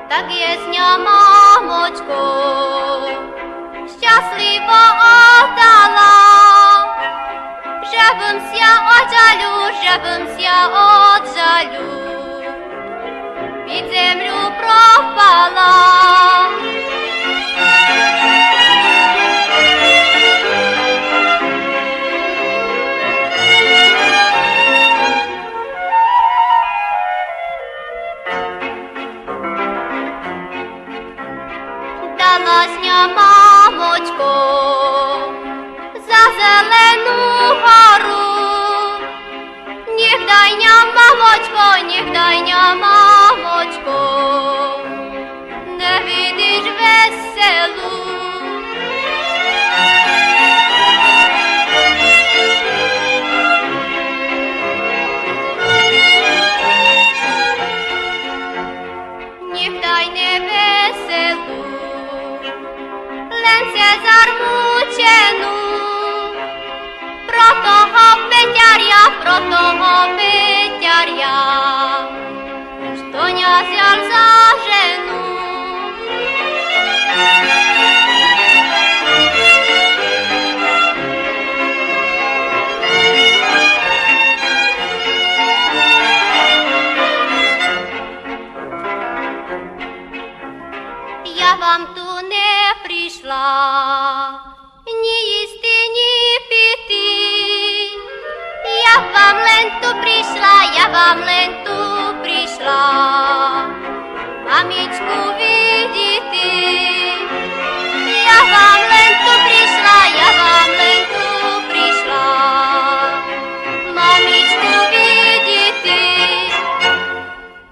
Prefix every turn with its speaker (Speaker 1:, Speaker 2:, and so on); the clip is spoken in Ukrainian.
Speaker 1: так єсня, мамочко, щасливо отдала, жебимся от жалю, під землю пропала. Даласня, мамочко, за зелену гору, нігдайня, мамочко, не видиш веселу. Нігдай не веселу, ленце зармучену, про того Петяря, що не взял за жену. Я вам ту не прийшла, ні їсти, ні піти. Я вам ленту прийшла,